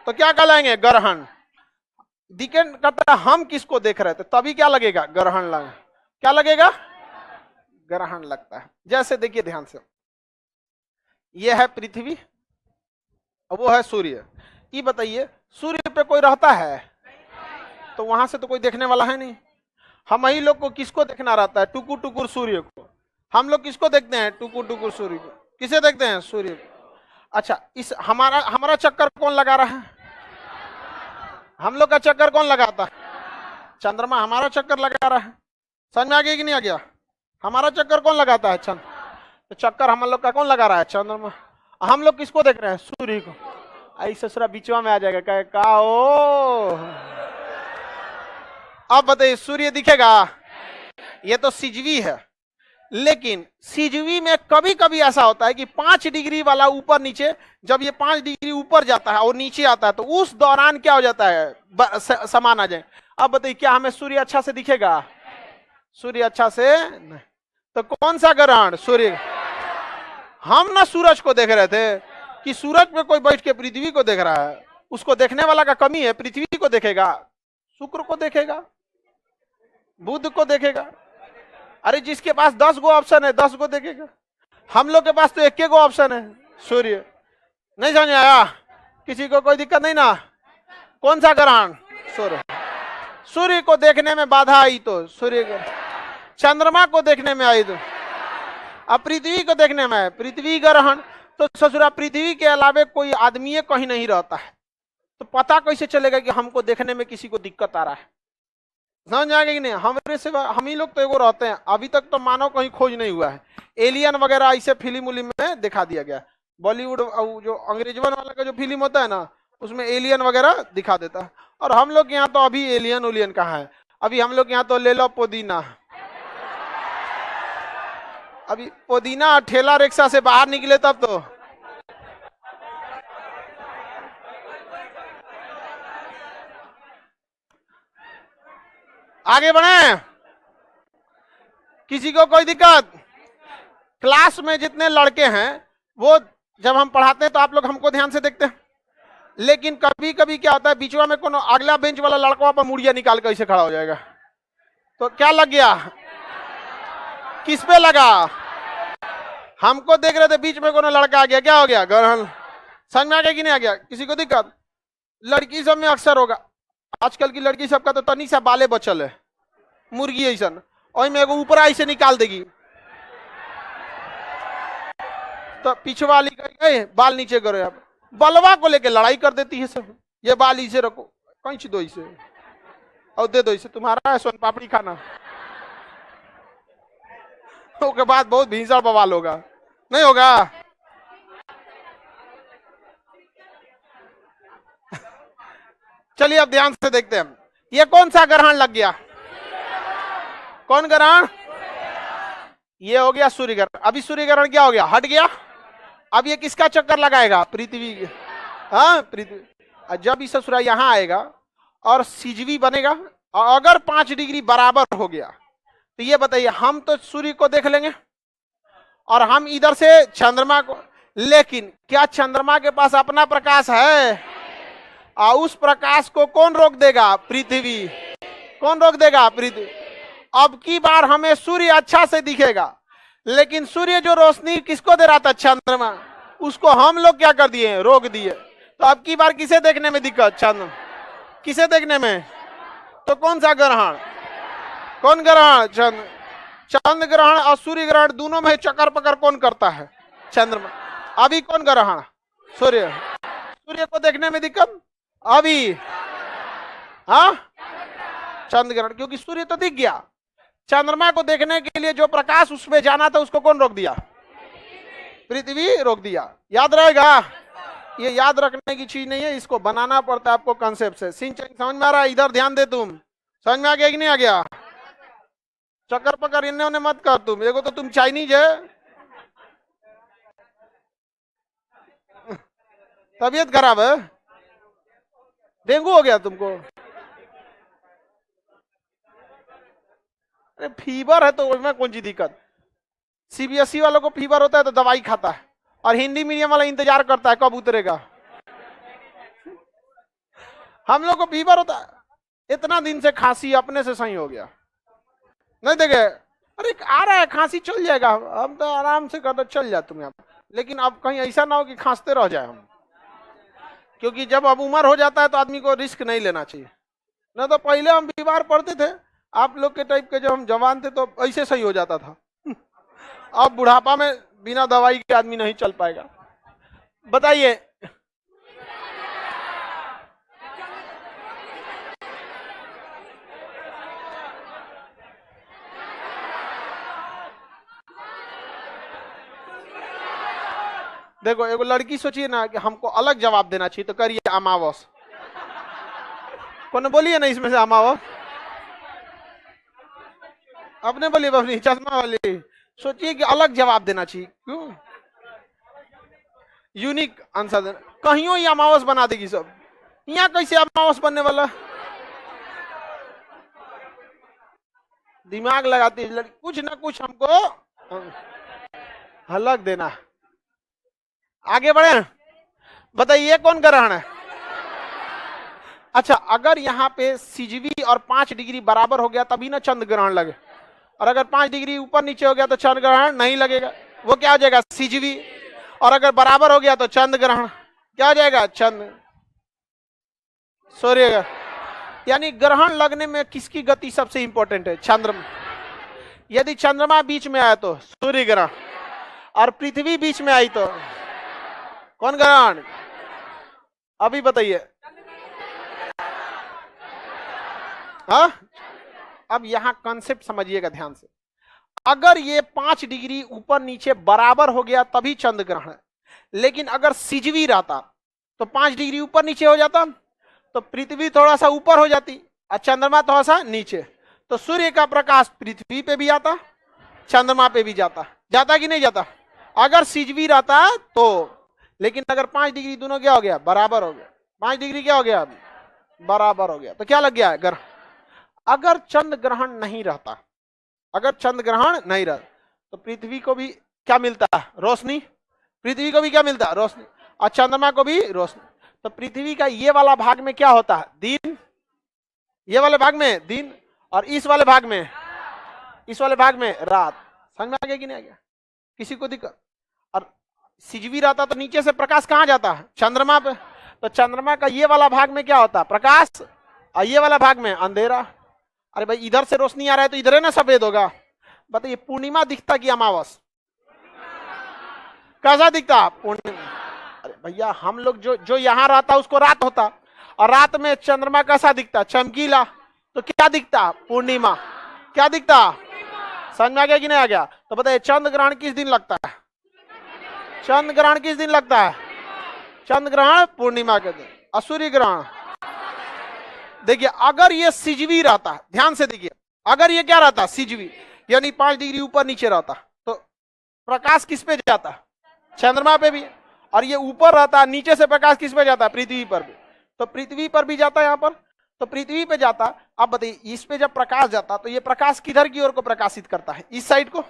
तो क्या कहलाएंगे? ग्रहण। दिखे कहता है हम किसको देख रहे थे, तभी क्या लगेगा? ग्रहण लगा। क्या लगेगा? ग्रहण लगता है। जैसे देखिए ध्यान से, ये है पृथ्वी, वो है सूर्य। ये बताइए सूर्य पे कोई रहता है? तो वहां से तो कोई देखने वाला है नहीं। हम ही लोग को किसको देखना रहता है? टुकुर टुकुर सूर्य को। हम लोग किसको देखते हैं? टुकुर टुकुर सूर्य को। किसे देखते हैं? सूर्य को। अच्छा, इस हमारा चक्कर कौन लगा रहा है? हम लोग का चक्कर कौन लगाता है? चंद्रमा हमारा चक्कर लगा रहा है। समझ में आ गया कि नहीं आ गया? हमारा चक्कर कौन लगाता है? चंद्र। तो चक्कर हम लोग का कौन लगा रहा है? चंद्रमा। हम लोग किसको देख रहे हैं? सूर्य को। आई ससुरा बीचवा में आ जाएगा, कहे का ओ। अब बताइए सूर्य दिखेगा? ये तो सिजवी है, लेकिन सिजवी में कभी कभी ऐसा होता है कि 5 डिग्री वाला ऊपर नीचे, जब ये 5 डिग्री ऊपर जाता है और नीचे आता है तो उस दौरान क्या हो जाता है? समान आ जाए। अब बताइए क्या हमें सूर्य अच्छा से दिखेगा? सूर्य अच्छा से नहीं। तो कौन सा ग्रहण? सूर्य। हम ना सूरज को देख रहे थे कि सूरज पे कोई बैठ के पृथ्वी को देख रहा है, उसको देखने वाला का कमी है। पृथ्वी को देखेगा, शुक्र को देखेगा, बुध को देखेगा। अरे जिसके पास 10 गो ऑप्शन है 10 गो देखेगा। हम लोग के पास तो एक गो ऑप्शन है, सूर्य। नहीं समझ आया? किसी को कोई दिक्कत नहीं ना? कौन सा ग्रहण? सूर्य। सूर्य को देखने में बाधा आई तो सूर्य को, चंद्रमा को देखने में आई तो, अब पृथ्वी को देखने में है पृथ्वी ग्रहण। तो ससुरा पृथ्वी के अलावे कोई आदमी कहीं नहीं रहता है, तो पता कैसे चलेगा कि हमको देखने में किसी को दिक्कत आ रहा है? समझ आ गया कि नहीं? हमारे सिवा हम ही लोग तो एगो रहते हैं। अभी तक तो मानव कहीं खोज नहीं हुआ है। एलियन वगैरह ऐसे फिल्म उलिम में दिखा दिया गया। बॉलीवुड जो अंग्रेजवन वाला का जो फिल्म होता है ना, उसमें एलियन वगैरह दिखा देता है। और हम लोग यहाँ तो अभी एलियन उलियन कहाँ है? अभी हम लोग यहाँ तो ले लो पुदीना। अभी पुदीना ठेला रिक्शा से बाहर निकले तब तो आगे बढ़े। किसी को कोई दिक्कत? क्लास में जितने लड़के हैं वो जब हम पढ़ाते हैं तो आप लोग हमको ध्यान से देखते हैं, लेकिन कभी कभी क्या होता है बीचवा में कोनो अगला बेंच वाला लड़का पर मुड़िया निकाल कर ऐसे खड़ा हो जाएगा। तो क्या लग गया? किस पे लगा? हमको देख रहे थे, बीच में कोनो लड़का आ गया, क्या हो गया? ग्रहण। समझ में आ गया कि नहीं आ गया? किसी को दिक्कत? लड़की सब में अक्सर होगा। आजकल की लड़की सबका तो तनी सा बाले बचल है, मुर्गी ऐसा, और में एगो ऊपर ऐसे निकाल देगी तो पीछे वाली कहेगी बाल नीचे करो। आप बलवा को लेके लड़ाई कर देती है सब। ये बाल इसे रखो, कहीं दो इसे और दे दो इसे, तुम्हारा है सोन पापड़ी खाना। उसके बाद बहुत भीषण बवाल होगा, नहीं होगा? चलिए अब ध्यान से देखते हैं, ये कौन सा ग्रहण लग गया? कौन ग्रहण? ये हो गया सूर्य ग्रहण। अभी सूर्य ग्रहण क्या हो गया? हट गया। अब ये किसका चक्कर लगाएगा? पृथ्वी। हाँ पृथ्वी। जब इस ससुरा यहां आएगा और सिजवी बनेगा, और अगर 5 डिग्री बराबर हो गया तो ये बताइए हम तो सूर्य को देख लेंगे और हम इधर से चंद्रमा को, लेकिन क्या चंद्रमा के पास अपना प्रकाश है? और उस प्रकाश को कौन रोक देगा? पृथ्वी। कौन रोक देगा? पृथ्वी। अब की बार हमें सूर्य अच्छा से दिखेगा, लेकिन सूर्य जो रोशनी किसको दे रहा था? चंद्रमा। उसको हम लोग क्या कर दिए? रोक दिए। तो अब की बार किसे देखने में दिक्कत? चंद्रमा। किसे देखने में? तो कौन सा ग्रहण? कौन ग्रहण? चंद्र। चंद्र ग्रहण और सूर्य ग्रहण दोनों में चक्कर पकड़ कौन करता है? चंद्रमा। अभी कौन ग्रहण? सूर्य। सूर्य को देखने में दिक्कत अभी? हाँ चंद्र ग्रहण, क्योंकि सूर्य तो दिख गया। चंद्रमा को देखने के लिए जो प्रकाश उसमें जाना था उसको कौन रोक दिया? पृथ्वी रोक दिया। याद रहेगा? ये याद रखने की चीज नहीं है, इसको बनाना पड़ता है आपको कंसेप्ट से। सिंचन समझ में आ रहा है? इधर ध्यान दे। तुम समझ में आ गया कि नहीं आ गया? चक्कर पकड़ इन्हें उन्हें मत कर। तुम एगो तो तुम चाइनीज है, तबीयत खराब है, डेंगू हो गया तुमको। अरे फीवर है तो उसमें कौन सी दिक्कत? सीबीएसई वालों को फीवर होता है तो दवाई खाता है, और हिंदी मीडियम वाला इंतजार करता है कब उतरेगा। हम लोग को फीवर होता है, इतना दिन से खांसी अपने से सही हो गया, नहीं देखे, अरे आ रहा है खांसी चल जाएगा, हम तो आराम से कहते चल जाए तुम्हें। लेकिन अब कहीं ऐसा ना हो कि खांसते रह जाए हम, क्योंकि जब अब उम्र हो जाता है तो आदमी को रिस्क नहीं लेना चाहिए। ना तो पहले हम बीमार पड़ते थे, आप लोग के टाइप के, जब हम जवान थे तो ऐसे सही हो जाता था। अब बुढ़ापा में बिना दवाई के आदमी नहीं चल पाएगा। बताइए, देखो एगो लड़की सोचिए ना कि हमको अलग जवाब देना चाहिए, तो करिए अमावस। कौन बोलिए ना इसमें से अमावस, अपने बोलिए बबली चश्मा वाली, सोचिए कि अलग जवाब देना चाहिए, क्यों यूनिक आंसर देना। कहीं ही अमावस बना देगी सब, यहाँ कैसे अमावस बनने वाला, दिमाग लगाती है कुछ ना कुछ हमको अलग देना। आगे बढ़े, बताइए कौन ग्रहण है। अच्छा, अगर यहाँ पे सिजवी और 5 डिग्री बराबर हो गया तभी ना चंद्र ग्रहण लगे, और अगर 5 डिग्री ऊपर नीचे हो गया तो चंद्र ग्रहण नहीं लगेगा, वो क्या हो जाएगा सिजवी। और अगर बराबर हो गया तो चंद्र ग्रहण क्या हो जाएगा, चंद्र सूर्य। यानी ग्रहण लगने में किसकी गति सबसे इंपॉर्टेंट है, चंद्रमा। यदि चंद्रमा बीच में आया तो सूर्य ग्रहण, और पृथ्वी बीच में आई तो कौन ग्रहण। अभी बताइए, हाँ, अब यहां कॉन्सेप्ट समझिएगा ध्यान से। अगर ये 5 डिग्री ऊपर नीचे बराबर हो गया तभी चंद्र ग्रहण है, लेकिन अगर सिजवी रहता तो 5 डिग्री ऊपर नीचे हो जाता, तो पृथ्वी थोड़ा सा ऊपर हो जाती और चंद्रमा थोड़ा सा नीचे, तो सूर्य का प्रकाश पृथ्वी पे भी आता, चंद्रमा पे भी जाता, जाता कि नहीं जाता अगर सिजवी रहता तो। लेकिन अगर 5 डिग्री दोनों क्या हो गया, बराबर हो गया, 5 डिग्री क्या हो गया, बराबर हो गया, तो क्या लग गया ग्रहण। अगर चंद्र ग्रहण नहीं रहता, अगर चंद्र ग्रहण नहीं रहता तो पृथ्वी को भी क्या मिलता है, रोशनी। पृथ्वी को भी क्या मिलता है, रोशनी, और चंद्रमा को भी रोशनी। तो पृथ्वी का ये वाला भाग में क्या होता है, दिन, ये वाले भाग में दिन, और इस वाले भाग में, इस वाले भाग में रात। समझ में आ गया कि नहीं आ गया, किसी को दिक्कत। और सिजवी रहता तो नीचे से प्रकाश कहाँ जाता है, चंद्रमा पे, तो चंद्रमा का ये वाला भाग में क्या होता है, प्रकाश, और ये वाला भाग में अंधेरा। अरे भाई इधर से रोशनी आ रहा है तो इधर है ना सफेद होगा। बताइए पूर्णिमा दिखता कि अमावस, कैसा दिखता, पूर्णिमा। अरे भैया हम लोग जो यहाँ रहता उसको रात होता, और रात में चंद्रमा कैसा दिखता, चमकीला, तो क्या दिखता, पूर्णिमा। क्या दिखता, समझ में आ गया कि नहीं आ गया। तो बताइए चंद्र ग्रहण किस दिन लगता है, चंद्र ग्रहण किस दिन लगता है, चंद्र ग्रहण पूर्णिमा के दिन। और सूर्य ग्रहण, देखिए अगर ये सिजवी रहता, ध्यान से देखिए, अगर ये क्या रहता, सिजवी, यानी 5 डिग्री ऊपर नीचे रहता, तो प्रकाश किस पे जाता, चंद्रमा पे भी, और ये ऊपर रहता, नीचे से प्रकाश किस पे जाता, पृथ्वी पर भी, तो पृथ्वी पर भी जाता यहाँ पर, तो पृथ्वी पे जाता। अब बताइए इस पे जब प्रकाश जाता तो ये प्रकाश किधर की ओर को प्रकाशित करता है, इस साइड को,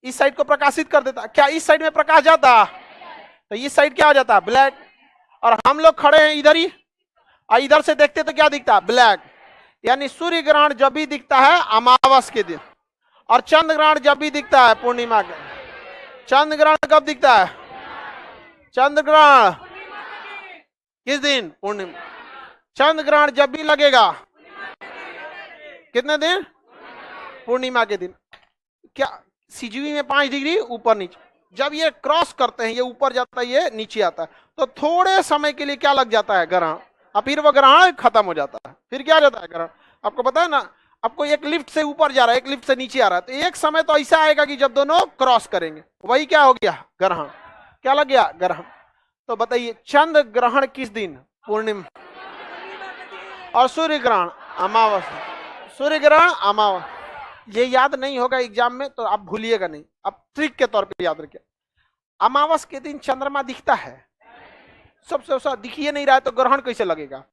इस साइड को प्रकाशित कर देता। क्या इस साइड में प्रकाश जाता, तो इस साइड क्या हो जाता, ब्लैक। और हम लोग खड़े हैं इधर ही, और इधर से देखते तो क्या दिखता, ब्लैक। यानी सूर्य ग्रहण जब भी दिखता है अमावस के दिन, और चंद्र ग्रहण जब भी दिखता है पूर्णिमा के। चंद्र ग्रहण कब दिखता है, चंद्र ग्रहण किस दिन, पूर्णिमा। चंद्र ग्रहण जब भी लगेगा कितने दिन, पूर्णिमा के दिन। क्या सिजवी में 5 डिग्री ऊपर नीचे, जब ये क्रॉस करते हैं, ये ऊपर जाता है ये नीचे आता है, तो थोड़े समय के लिए क्या लग जाता है, ग्रहण, और फिर वो ग्रहण खत्म हो जाता है। फिर क्या जाता है ग्रहण, आपको पता है ना, आपको एक लिफ्ट से ऊपर जा रहा है, एक लिफ्ट से नीचे आ रहा है, तो एक समय तो ऐसा आएगा कि जब दोनों क्रॉस करेंगे, वही क्या हो गया, ग्रहण। क्या लग गया, ग्रहण। तो बताइए चंद्र ग्रहण किस दिन, पूर्णिमा, और सूर्य ग्रहण अमावस, सूर्य ग्रहण अमावस। ये याद नहीं होगा एग्जाम में तो आप भूलिएगा नहीं, आप ट्रिक के तौर पे याद रखिए। अमावस के दिन चंद्रमा दिखता है, सबसे दिखिए नहीं रहा है तो ग्रहण कैसे लगेगा।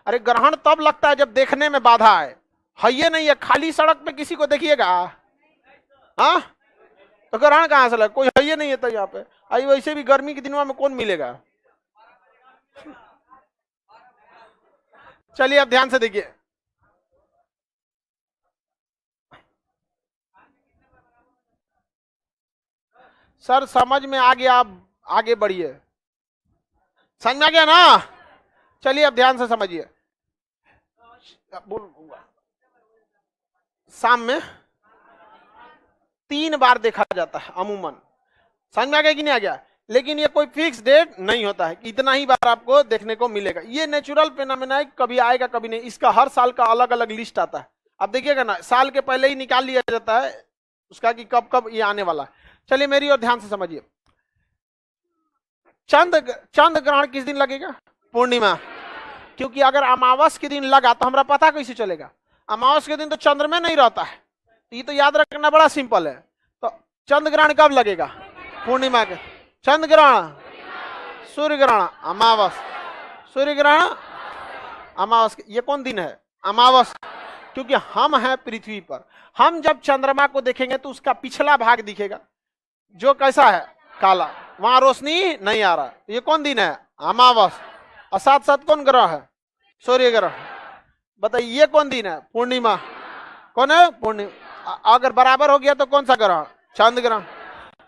अरे ग्रहण तब लगता है जब देखने में बाधा है ये नहीं है, खाली सड़क पे किसी को देखिएगा, हाँ, तो ग्रहण कहां से लगा, कोई है ये नहीं है तो यहाँ पे। आई वैसे भी गर्मी के दिनों में कौन मिलेगा, चलिए अब ध्यान से देखिए, सर समझ में आ गया, आप आगे बढ़िए। समझ में आ गया ना? चलिए अब ध्यान से समझिए। शाम में 3 बार देखा जाता है अमूमन। समझ में आ गया कि नहीं आ गया? लेकिन ये कोई फिक्स डेट नहीं होता है कि इतना ही बार आपको देखने को मिलेगा। ये नेचुरल फेनोमेना है, कभी आएगा कभी नहीं। इसका हर साल का अलग अलग लिस्ट आता है। अब देखिएगा ना, साल के पहले ही निकाल लिया जाता है उसका कि कब कब ये आने वाला है। चलिए मेरी और ध्यान से समझिए। चंद्र ग्रहण किस दिन लगेगा? पूर्णिमा। क्योंकि अगर अमावस के दिन लगा तो हमारा पता कैसे चलेगा? अमावस के दिन तो चंद्र में नहीं रहता है, तो ये तो याद रखना बड़ा सिंपल है। तो चंद्र ग्रहण कब लगेगा? पूर्णिमा के। चंद्र ग्रहण, सूर्य ग्रहण अमावस, सूर्य ग्रहण अमावस। ये कौन दिन है? अमावस। क्योंकि हम हैं पृथ्वी पर, हम जब चंद्रमा को देखेंगे तो उसका पिछला भाग दिखेगा जो कैसा है? काला, वहां रोशनी नहीं आ रहा। ये कौन दिन है? अमावस। और साथ साथ कौन ग्रह है? सूर्य ग्रह। बताइए ये कौन दिन है? पूर्णिमा। कौन है? पूर्णिमा। अगर बराबर हो गया तो कौन सा ग्रहण? चंद्र ग्रहण।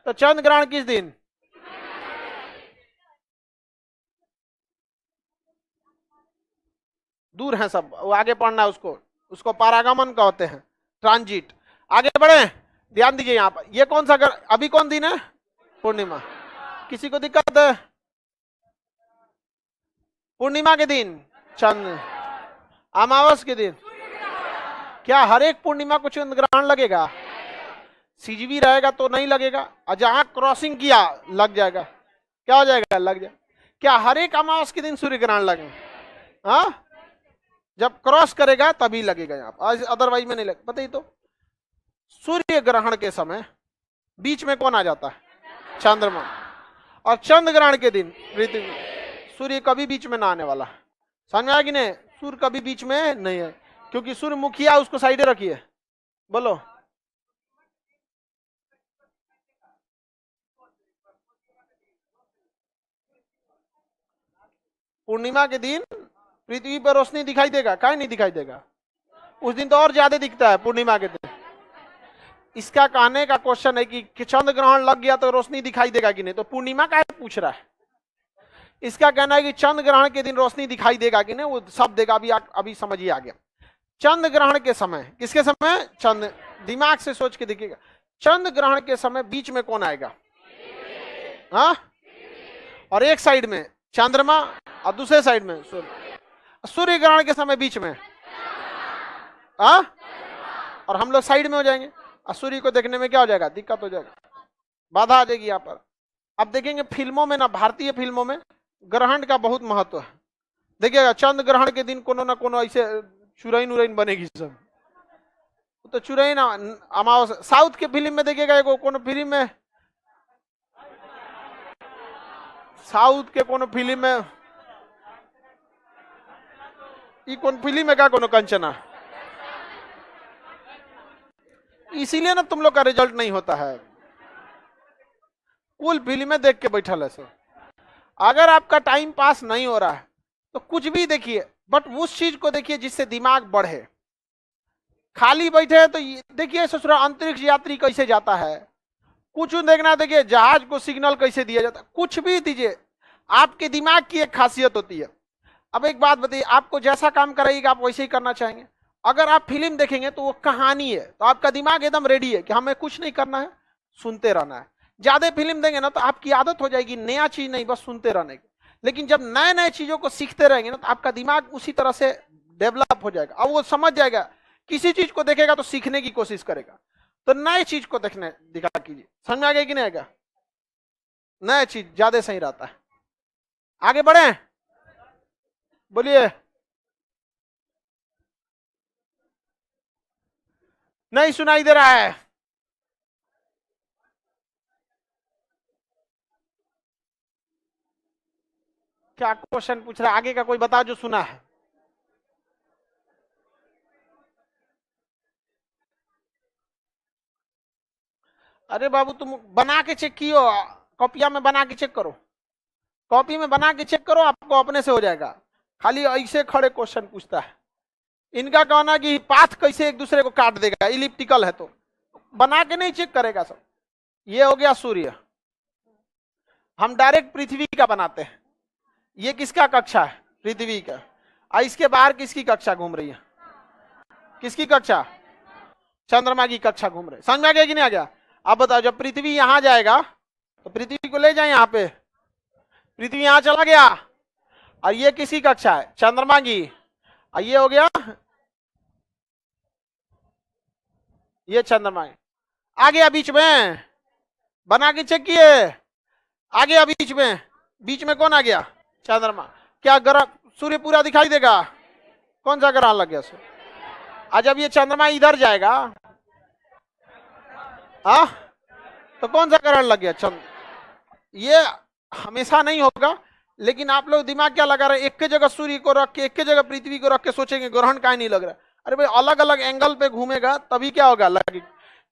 तो चंद्र ग्रहण किस दिन? दूर है सब, वो आगे पढ़ना है उसको, उसको पारागमन कहते हैं, ट्रांजिट। आगे बढ़े, ध्यान दीजिए यहाँ पर। ये कौन सा अभी कौन दिन है? पूर्णिमा। किसी को दिक्कत है? पूर्णिमा के दिन चंद्र, अमावस के दिन क्या हर एक पूर्णिमा को चंद्र ग्रहण लगेगा? सीजीवी रहेगा तो नहीं लगेगा, और जहां क्रॉसिंग किया लग जाएगा। क्या हो जाएगा? लग जाए। क्या हर एक अमावस के दिन सूर्य ग्रहण लगेगा? हाँ, जब क्रॉस करेगा तभी लगेगा यहाँ पर, अदरवाइज में नहीं लगेगा। बताइए तो, सूर्य ग्रहण के समय बीच में कौन आ जाता है? चंद्रमा। और चंद्र ग्रहण के दिन पृथ्वी, सूर्य कभी बीच में ना आने वाला। समझ में आया कि नहीं? सूर्य कभी बीच में नहीं है, क्योंकि सूर्य मुखिया, उसको साइडे रखिए। बोलो। पूर्णिमा के दिन पृथ्वी पर रोशनी दिखाई देगा? काहे नहीं दिखाई देगा? उस दिन तो और ज्यादा दिखता है पूर्णिमा के दिन। इसका कहने का क्वेश्चन है कि चंद्र ग्रहण लग गया तो रोशनी दिखाई देगा कि नहीं, तो पूर्णिमा का पूछ रहा है। इसका कहना है कि चंद्र ग्रहण के दिन रोशनी दिखाई देगा कि नहीं, वो सब देगा। अभी समझिए आ गया। चंद्र ग्रहण के समय, किसके समय? चंद्र। दिमाग से सोच के देखिएगा, चंद्र ग्रहण के समय बीच में कौन आएगा? हाँ, और एक साइड में चंद्रमा और दूसरे साइड में सूर्य। सूर्य ग्रहण के समय बीच में हाँ, और हम लोग साइड में हो जाएंगे, और सूर्य को देखने में क्या हो जाएगा? दिक्कत हो जाएगा, बाधा आ जाएगी यहाँ पर। अब देखेंगे फिल्मों में ना, भारतीय फिल्मों में ग्रहण का बहुत महत्व है। देखिएगा चंद्र ग्रहण के दिन कोनो ना कोनो ऐसे चुरैन उरैन बनेगी सब, तो चुरैन अमावस। साउथ के फिल्म में देखिएगा, एगो कोनो फिल्म में, साउथ के कोनो फिल्म में, ये कौन फिल्म है? का कोनो कंचना। इसीलिए ना तुम लोग का रिजल्ट नहीं होता है, कुल फिल्में देख के बैठल है सर। अगर आपका टाइम पास नहीं हो रहा है तो कुछ भी देखिए, बट उस चीज को देखिए जिससे दिमाग बढ़े। खाली बैठे हैं तो देखिए ससुरा अंतरिक्ष यात्री कैसे जाता है, कुछ देखना, देखिए जहाज को सिग्नल कैसे दिया जाता है, कुछ भी दीजिए। आपके दिमाग की एक खासियत होती है। अब एक बात बताइए, आपको जैसा काम कराइएगा आप वैसे ही करना चाहेंगे। अगर आप फिल्म देखेंगे तो वो कहानी है, तो आपका दिमाग एकदम रेडी है कि हमें कुछ नहीं करना है, सुनते रहना है। ज्यादा फिल्म देंगे ना तो आपकी आदत हो जाएगी नया चीज नहीं, बस सुनते रहने की। लेकिन जब नए नए चीजों को सीखते रहेंगे ना तो आपका दिमाग उसी तरह से डेवलप हो जाएगा। अब वो समझ जाएगा, किसी चीज को देखेगा तो सीखने की कोशिश करेगा। तो नए चीज को देखने दिखा कीजिए। समझ में आ गया कि नहीं आएगा? नया चीज ज्यादा सही रहता है। आगे बढ़े, बोलिए। नहीं सुनाई दे रहा है? क्या क्वेश्चन पूछ रहा है? आगे का कोई बताओ जो सुना है। अरे बाबू तुम बना के चेक कियो, कॉपिया में बना के चेक करो, कॉपी में बना के चेक करो, आपको अपने से हो जाएगा। खाली ऐसे खड़े क्वेश्चन पूछता है। इनका कहना कि पाथ कैसे एक दूसरे को काट देगा, इलिप्टिकल है तो बना के नहीं चेक करेगा सब। ये हो गया सूर्य, हम डायरेक्ट पृथ्वी का बनाते हैं। ये किसका कक्षा है? पृथ्वी का। और इसके बाहर किसकी कक्षा घूम रही है? किसकी कक्षा? चंद्रमा की कक्षा घूम रही है। समझ में आ गया कि नहीं आ गया? अब बताओ, जब पृथ्वी यहां जाएगा तो पृथ्वी को ले जाए यहां पे, पृथ्वी यहां चला गया और ये किसकी कक्षा है? चंद्रमा की। और ये हो गया, ये चंद्रमा है। आ गया बीच में, बना के चेक किए, आ गया बीच में। बीच में कौन आ गया? चंद्रमा। क्या ग्रह सूर्य पूरा दिखाई देगा? कौन सा ग्रहण लग गया सूर्य? आज जब ये चंद्रमा इधर जाएगा, हाँ, तो कौन सा ग्रहण लग गया? चंद्र। ये हमेशा नहीं होगा, लेकिन आप लोग दिमाग क्या लगा रहे? एक के जगह सूर्य को रख के, एक के जगह पृथ्वी को रख के सोचेंगे ग्रहण काहे नहीं लग रहा? अरे भाई, अलग अलग एंगल पे घूमेगा तभी क्या होगा? लगे।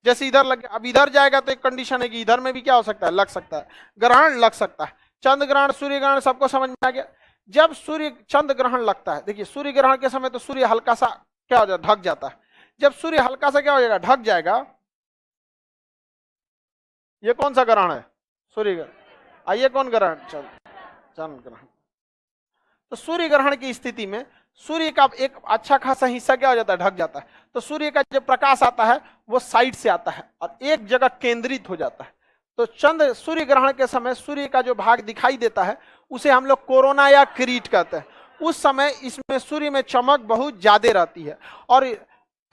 जैसे इधर लग गया, अब इधर जाएगा तो एक कंडीशन है कि इधर में भी क्या हो सकता है? लग सकता है, ग्रहण लग सकता है। चंद्र ग्रहण, सूर्य ग्रहण सबको समझ में आ गया। जब सूर्य चंद्र ग्रहण लगता है, देखिए सूर्य ग्रहण के समय तो सूर्य हल्का सा क्या हो जाता है? ढक जाता है। जब सूर्य हल्का सा क्या हो जाएगा? ढक जाएगा। ये कौन सा ग्रहण है? सूर्य ग्रहण। ये कौन ग्रहण? चंद्र ग्रहण। तो सूर्य ग्रहण की स्थिति में सूर्य का एक अच्छा खासा हिस्सा क्या हो जाता है? ढक जाता है। तो सूर्य का जो प्रकाश आता है वो साइड से आता है और एक जगह केंद्रित हो जाता है। तो चंद्र सूर्य ग्रहण के समय सूर्य का जो भाग दिखाई देता है उसे हम लोग कोरोना या किरीट कहते हैं। उस समय इसमें सूर्य में चमक बहुत ज्यादा रहती है और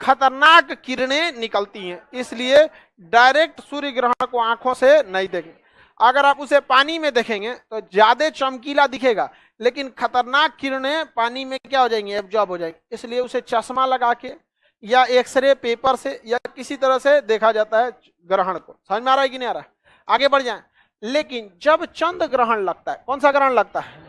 खतरनाक किरणें निकलती हैं, इसलिए डायरेक्ट सूर्य ग्रहण को आंखों से नहीं देखेंगे। अगर आप उसे पानी में देखेंगे तो ज्यादा चमकीला दिखेगा, लेकिन खतरनाक किरणें पानी में क्या हो जाएंगी? एब्जॉर्ब हो जाएंगी। इसलिए उसे चश्मा लगा के या एक्सरे पेपर से या किसी तरह से देखा जाता है ग्रहण को। समझ में आ रहा है कि नहीं आ रहा है? आगे बढ़ जाए। लेकिन जब चंद्र ग्रहण लगता है, कौन सा ग्रहण लगता है?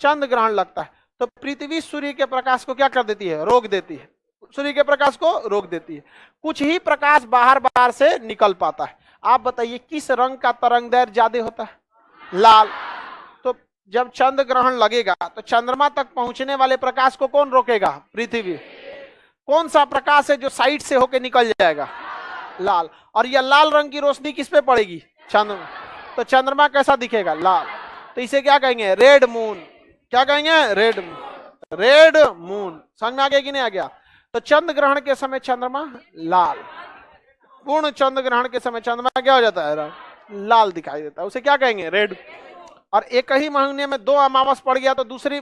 चंद्र ग्रहण लगता है, तो पृथ्वी सूर्य के प्रकाश को क्या कर देती है? रोक देती है। सूर्य के प्रकाश को रोक देती है। कुछ ही प्रकाश बाहर बाहर से निकल पाता है। आप बताइए किस रंग का तरंग दैर्घ्य ज्यादा होता है? लाल। तो जब चंद्र ग्रहण लगेगा तो चंद्रमा तक पहुंचने वाले प्रकाश को कौन रोकेगा? पृथ्वी। कौन सा प्रकाश है जो साइड से होकर निकल जाएगा? लाल। और यह लाल रंग की रोशनी किस पे पड़ेगी? चंद्रमा। तो चंद्रमा कैसा दिखेगा? लाल। तो इसे क्या कहेंगे? Red moon. क्या कहेंगे? Red moon. Red moon. समझ में आ गया कि नहीं आ गया? तो चंद्र ग्रहण के समय चंद्रमा लाल, पूर्ण चंद्र ग्रहण के समय चंद्रमा क्या हो जाता है? लाल दिखाई देता है। उसे क्या कहेंगे? रेड। और एक ही महीने में दो अमावस पड़ गया तो दूसरी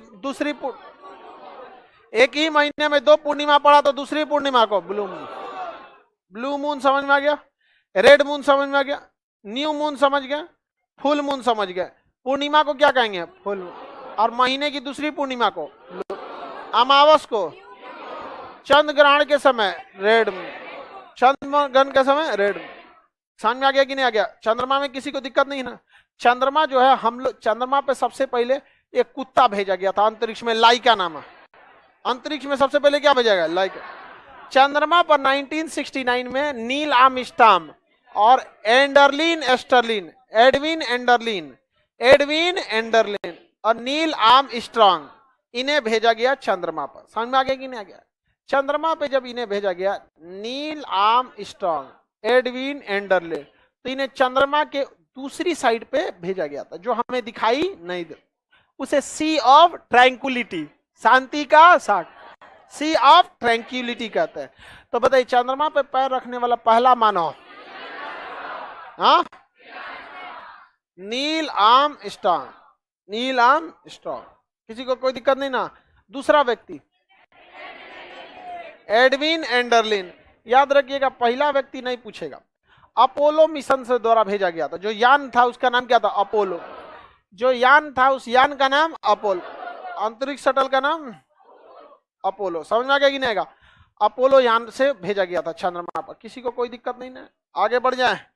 एक ही महीने में दो पूर्णिमा पड़ा तो दूसरी पूर्णिमा को ब्लू मून। ब्लू मून समझ में आ गया? रेड मून समझ में आ गया? न्यू मून समझ गया? फुल मून समझ गए? पूर्णिमा को क्या कहेंगे? Full moon. और महीने की दूसरी पूर्णिमा को, अमावस को, चंद्र ग्रहण के समय रेड मून, चंद्र ग्रहण के समय रेड मून। समझ में आ गया कि नहीं आ गया? चंद्रमा में किसी को दिक्कत नहीं ना? चंद्रमा जो है, हम लोग चंद्रमा पे सबसे पहले एक कुत्ता भेजा गया था अंतरिक्ष में, लाइका नाम। अंतरिक्ष में सबसे पहले क्या भेजा गया? लाइका। चंद्रमा पर 1969 में नील आर्मस्ट्रांग और एडविन एंडरलिन और नील आर्मस्ट्रांग, इन्हें भेजा गया चंद्रमा पर। समझ में आ गया कि नहीं आ गया? चंद्रमा पे जब इन्हें भेजा गया, नील आर्मस्ट्रांग, एडविन एंडरलिन, तो इन्हें चंद्रमा के दूसरी साइड पे भेजा गया था जो हमें दिखाई नहीं दे। उसे सी ऑफ ट्रैंक्विलिटी, शांति का सागर, सी ऑफ ट्रैंक्विलिटी कहते हैं। तो बताइए चंद्रमा पे पैर रखने वाला पहला मानव, हाँ, नील आर्मस्ट्रांग। नील आर्मस्ट्रांग, किसी को कोई दिक्कत नहीं ना? दूसरा व्यक्ति एडविन एंडरलिन। याद रखिएगा, पहला व्यक्ति नहीं पूछेगा। अपोलो मिशन से द्वारा भेजा गया था। जो यान था उसका नाम क्या था? अपोलो। जो यान था उस यान का नाम अपोलो। अंतरिक्ष शटल का नाम अपोलो। समझ में आ गया कि नहीं आएगा? अपोलो यान से भेजा गया था चंद्रमा पर। किसी को कोई दिक्कत नहीं ना? आगे बढ़ जाए।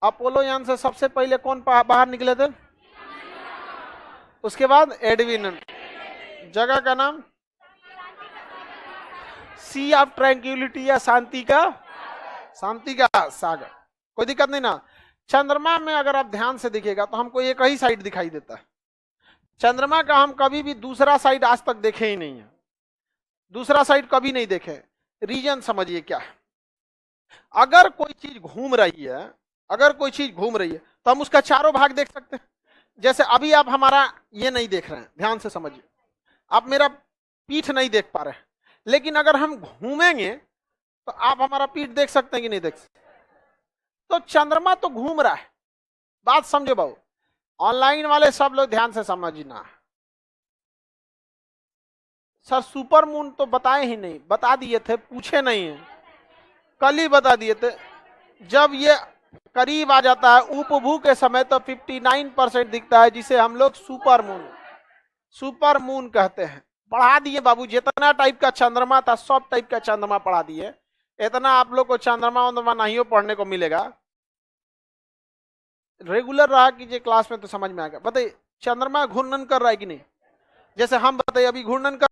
अपोलो यान से सबसे पहले कौन बाहर निकले थे? उसके बाद एडविन। जगह का नाम सी ऑफ ट्रैंक्विलिटी या शांति का सागर। कोई दिक्कत नहीं ना? चंद्रमा में अगर आप ध्यान से दिखेगा तो हमको एक ही साइड दिखाई देता है। चंद्रमा का हम कभी भी दूसरा साइड आज तक देखे ही नहीं है, दूसरा साइड कभी नहीं देखे। रीजन समझिए क्या है। अगर कोई चीज घूम रही है, अगर कोई चीज घूम रही है तो हम उसका चारों भाग देख सकते हैं। जैसे अभी आप हमारा ये नहीं देख रहे हैं, ध्यान से समझिए, आप मेरा पीठ नहीं देख पा रहे हैं, लेकिन अगर हम घूमेंगे तो आप हमारा पीठ देख सकते हैं कि नहीं देख सकते। तो चंद्रमा तो घूम रहा है, बात समझो बाबू। ऑनलाइन वाले सब लोग ध्यान से समझना। सर सुपर मून तो बताए ही नहीं, बता दिए थे, पूछे नहीं है, कल ही बता दिए थे। जब ये करीब आ जाता है उपभू के समय तो 59% दिखता है, जिसे हम लोग सुपर मून कहते हैं। पढ़ा दिए बाबू, जितना टाइप का चंद्रमा था सब टाइप का चंद्रमा पढ़ा दिए। इतना आप लोग को चंद्रमा नहीं पढ़ने को मिलेगा। रेगुलर रहा कीजिए क्लास में तो समझ में आएगा। बताइए चंद्रमा घूर्णन कर रहा है कि नहीं? जैसे हम बताइए अभी घूर्णन कर